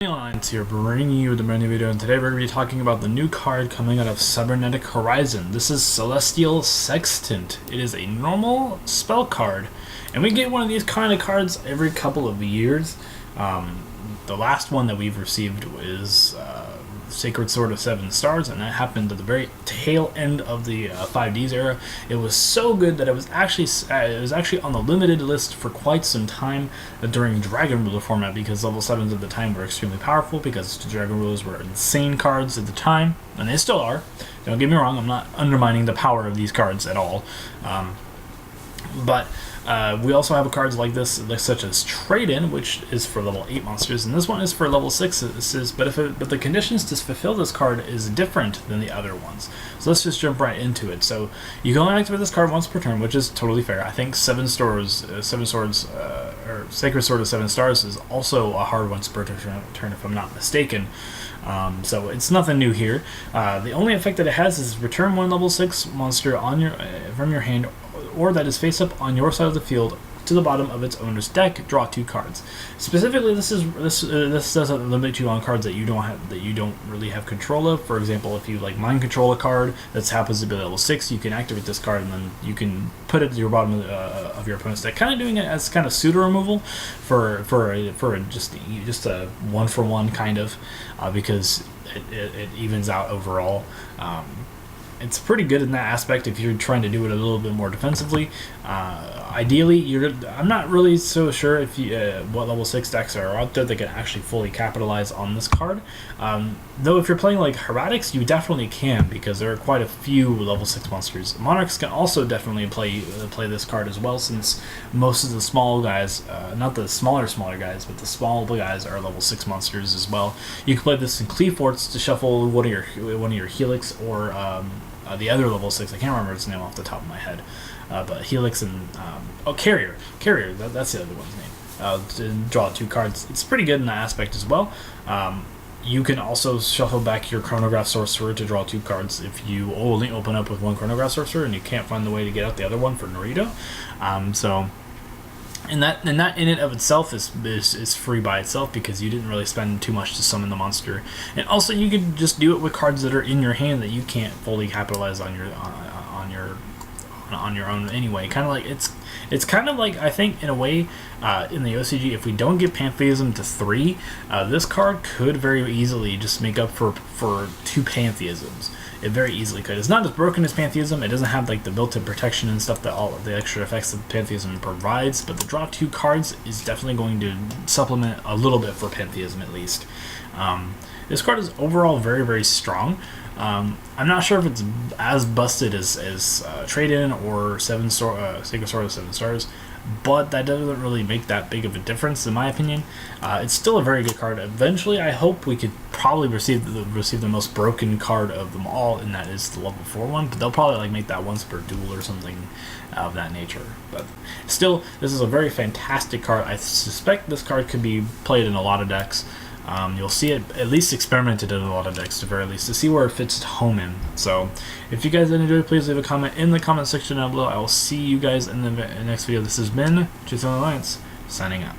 Alliance here, bringing you the brand new video, and today we're going to be talking about the new card coming out of Cybernetic Horizon. This is Celestial Sextant. It is a normal spell card, and we get one of these kind of cards every couple of years. The last one that we've received is Sacred Sword of 7 Stars, and that happened at the very tail end of the 5Ds era. It was so good that it was actually on the limited list for quite some time during Dragon Ruler format, because level 7s at the time were extremely powerful, because Dragon Rulers were insane cards at the time, and they still are. Don't get me wrong, I'm not undermining the power of these cards at all. But we also have cards like this, such as Trade-In, which is for level 8 monsters, and this one is for level 6s, but the conditions to fulfill this card is different than the other ones. So let's just jump right into it. So you can only activate this card once per turn, which is totally fair. I think Sacred Sword of 7 Stars is also a hard once per turn, if I'm not mistaken. So it's nothing new here. The only effect that it has is return one level 6 monster from your hand, or that is face up on your side of the field to the bottom of its owner's deck. Draw 2 cards. Specifically, this doesn't limit you on cards that you don't really have control of. For example, if you mind control a card that happens to be level 6, you can activate this card and then you can put it to your bottom of your opponent's deck, kind of doing it as kind of pseudo removal for just a 1-for-1 kind of, because it evens out overall. It's pretty good in that aspect if you're trying to do it a little bit more defensively. Ideally, I'm not really so sure if what level 6 decks are out there that can actually fully capitalize on this card. Though if you're playing like Heretics, you definitely can, because there are quite a few level 6 monsters. Monarchs can also definitely play this card as well, since most of the small guys, not the smaller guys, but the small guys are level 6 monsters as well. You can play this in Cleaforts to shuffle one of your Helix, or the other level 6, I can't remember its name off the top of my head, but Helix and Carrier, that's the other one's name. To draw 2 cards. It's pretty good in that aspect as well. You can also shuffle back your Chronograph Sorcerer to draw 2 cards if you only open up with 1 Chronograph Sorcerer and you can't find the way to get out the other one for Naruto. And that in and of itself is free by itself, because you didn't really spend too much to summon the monster. And also, you can just do it with cards that are in your hand that you can't fully capitalize on your own anyway. Kind of like it's kind of like, I think, in a way, in the OCG, if we don't get Pantheism to 3, this card could very easily just make up for 2 Pantheisms. It very easily could. It's not as broken as Pantheism. It doesn't have like the built-in protection and stuff that all of the extra effects that Pantheism provides, but the draw 2 cards is definitely going to supplement a little bit for Pantheism, at least. This card is overall very, very strong. I'm not sure if it's as busted as Trade-In or Sacred Sword of 7 Stars, but that doesn't really make that big of a difference, in my opinion. It's still a very good card. Eventually, I hope we could probably receive the most broken card of them all, and that is the level 4 one, but they'll probably make that once per duel or something of that nature. But still, this is a very fantastic card. I suspect this card could be played in a lot of decks. You'll see it at least experimented in a lot of decks, to very least, to see where it fits home in. So if you guys enjoyed, please leave a comment in the comment section down below. I will see you guys in the next video. This has been Sextant Alliance, signing out.